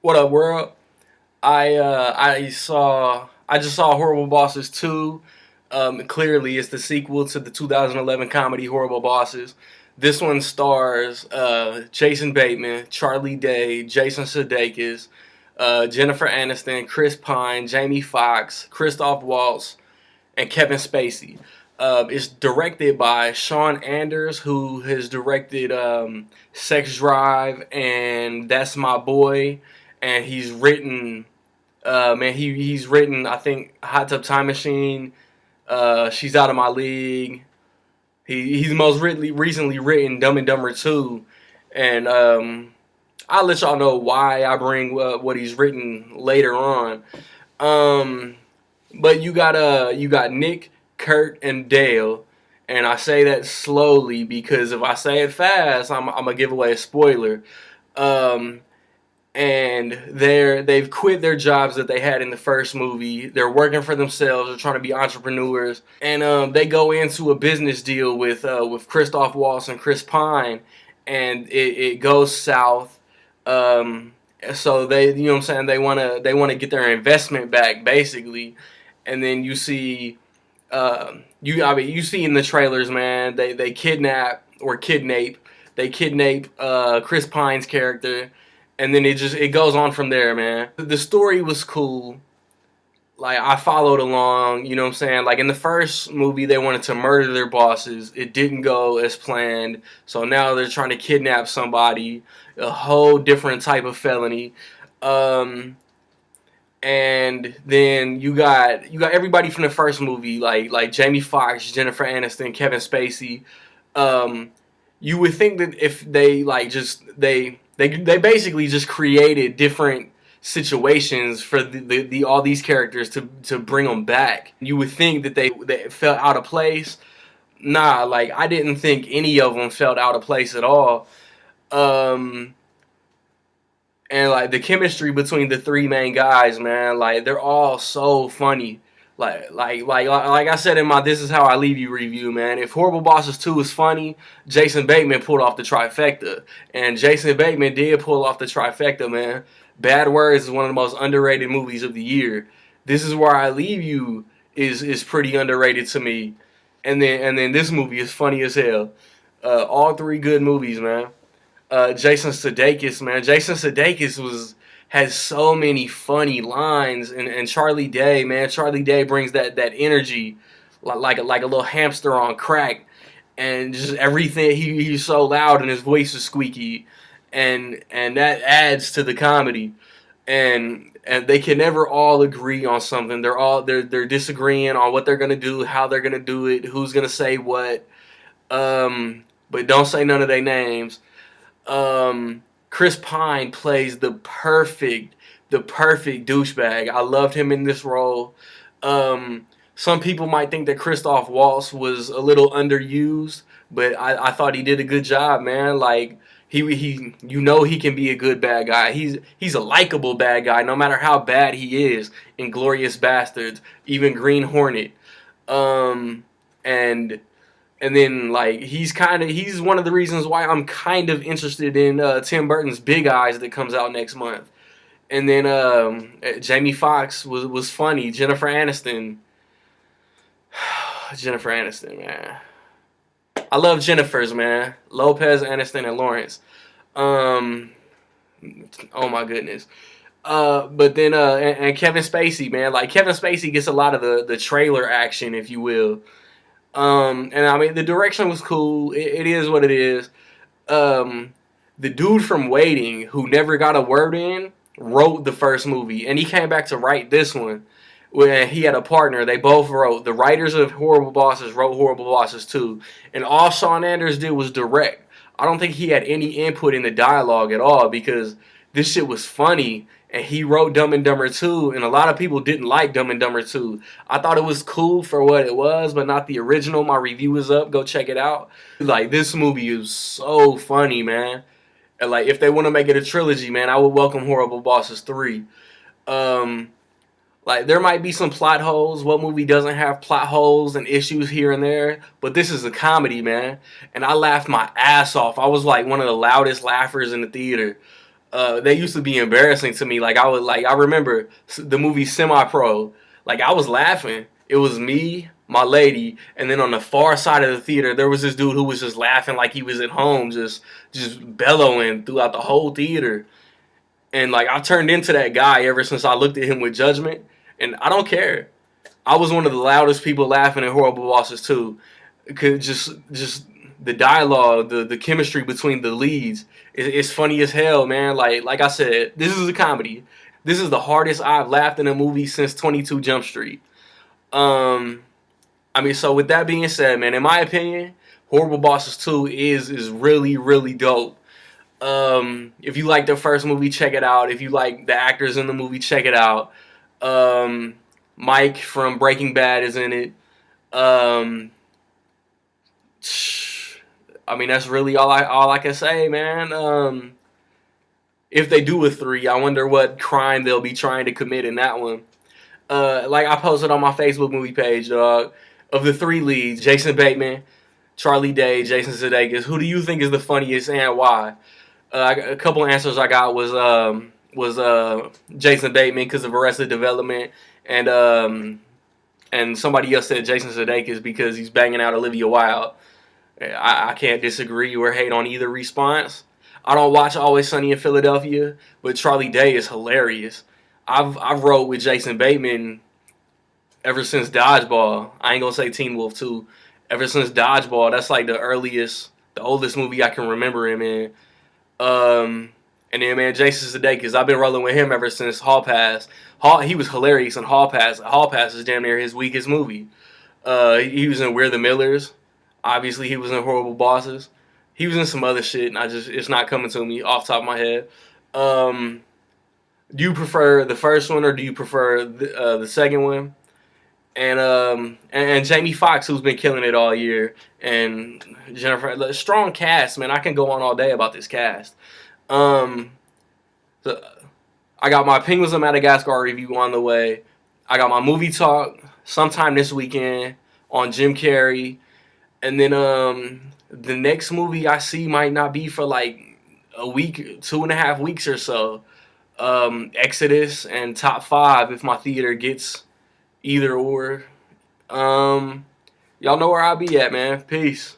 What up, world? I just saw Horrible Bosses 2. Clearly, it's the sequel to the 2011 comedy Horrible Bosses. This one stars Jason Bateman, Charlie Day, Jason Sudeikis, Jennifer Aniston, Chris Pine, Jamie Foxx, Christoph Waltz, and Kevin Spacey. It's directed by Sean Anders, who has directed Sex Drive and That's My Boy, and he's written, he's written, I think, Hot Tub Time Machine, She's Out of My League. He's most recently written Dumb and Dumber 2, and I'll let y'all know why I bring what he's written later on. Um, but you got Nick, Kurt, and Dale, and I say that slowly because if I say it fast, I'm gonna give away a spoiler. Um, and they've quit their jobs that they had in the first movie. They're working for themselves. They're trying to be entrepreneurs, and they go into a business deal with Christoph Waltz and Chris Pine, and it goes south. So they, you know what I'm saying, they wanna get their investment back basically, and then you see you see in the trailers, man, they kidnap Chris Pine's character, and then it goes on from there, man. The story was cool. Like I followed along, you know what I'm saying? Like in the first movie they wanted to murder their bosses. It didn't go as planned. So now they're trying to kidnap somebody, a whole different type of felony. Um and then you got everybody from the first movie, like Jamie Foxx, Jennifer Aniston, Kevin Spacey. Um, you would think that if they like just they basically just created different situations for the all these characters to bring them back. You would think that they felt out of place. Nah, like I didn't think any of them felt out of place at all. Um, and like the chemistry between the three main guys, man, like they're all so funny. Like I said in my "This Is How I Leave You" review, man. If Horrible Bosses 2 is funny, Jason Bateman pulled off the trifecta, and Jason Bateman did pull off the trifecta, man. Bad Words is one of the most underrated movies of the year. This Is Where I Leave You is pretty underrated to me, and then this movie is funny as hell. All three good movies, man. Jason Sudeikis, man. Jason Sudeikis has so many funny lines, and Charlie Day, man. Charlie Day brings that energy, like a little hamster on crack, and just everything. He's so loud and his voice is squeaky, and that adds to the comedy. And they can never all agree on something. They're disagreeing on what they're gonna do, how they're gonna do it, who's gonna say what. But don't say none of their names. Chris Pine plays the perfect douchebag. I loved him in this role. Some people might think that Christoph Waltz was a little underused, but I thought he did a good job, man. Like he you know he can be a good bad guy. He's a likable bad guy, no matter how bad he is. Inglorious Bastards, even Green Hornet. Um, and and then like he's one of the reasons why I'm kind of interested in Tim Burton's Big Eyes that comes out next month. And then Jamie Foxx was funny. Jennifer Aniston, man. I love Jennifer's, man. Lopez, Aniston, and Lawrence. Um, oh my goodness. But then and Kevin Spacey, man. Like Kevin Spacey gets a lot of the trailer action, if you will. And I mean the direction was cool. It is what it is. Um, the dude from Waiting, who never got a word in, wrote the first movie, and he came back to write this one. When he had a partner, they both wrote. The writers of Horrible Bosses wrote Horrible Bosses too, and all Sean Anders did was direct. I don't think he had any input in the dialogue at all because this shit was funny. And he wrote Dumb and Dumber 2, and a lot of people didn't like Dumb and Dumber 2. I thought it was cool for what it was, but not the original. My review is up. Go check it out. Like, this movie is so funny, man. And, like, if they want to make it a trilogy, man, I would welcome Horrible Bosses 3. Um, like, there might be some plot holes. What movie doesn't have plot holes and issues here and there? But this is a comedy, man. And I laughed my ass off. I was, like, one of the loudest laughers in the theater. They used to be embarrassing to me. Like I remember the movie Semi Pro. Like I was laughing. It was me, my lady, and then on the far side of the theater, there was this dude who was just laughing like he was at home, just bellowing throughout the whole theater. And like I've turned into that guy ever since I looked at him with judgment, and I don't care. I was one of the loudest people laughing at Horrible Bosses too. Could just the dialogue, the chemistry between the leads, it's funny as hell, man. Like I said, this is a comedy. This is the hardest I've laughed in a movie since 22 Jump Street. Um, I mean, so with that being said, man, in my opinion, Horrible Bosses 2 is really really dope. If you like the first movie, check it out. If you like the actors in the movie, check it out. Um, Mike from Breaking Bad is in it. Um, I mean, that's really all I can say, man. If they do a three, I wonder what crime they'll be trying to commit in that one. Like I posted on my Facebook movie page, dog. Of the three leads, Jason Bateman, Charlie Day, Jason Sudeikis. Who do you think is the funniest and why? A couple of answers I got was Jason Bateman because of Arrested Development, and somebody else said Jason Sudeikis because he's banging out Olivia Wilde. I can't disagree or hate on either response. I don't watch Always Sunny in Philadelphia, but Charlie Day is hilarious. I've rode with Jason Bateman ever since Dodgeball. I ain't gonna say Teen Wolf 2. Ever since Dodgeball, that's like the oldest movie I can remember him in. Um, and then man, Jason Sudeikis, I've been rolling with him ever since Hall Pass. He was hilarious in Hall Pass. Hall Pass is damn near his weakest movie. He was in We're the Millers. Obviously, he was in Horrible Bosses. He was in some other shit, and it's not coming to me off the top of my head. Um, do you prefer the first one or do you prefer the second one? And Jamie Foxx, who's been killing it all year, and Jennifer, strong cast, man. I can go on all day about this cast. Um, so I got my Penguins of Madagascar review on the way. I got my movie talk sometime this weekend on Jim Carrey, and then the next movie I see might not be for like a week, 2.5 weeks or so. Exodus and Top Five if my theater gets either or. Um, y'all know where I'll be at, man. Peace.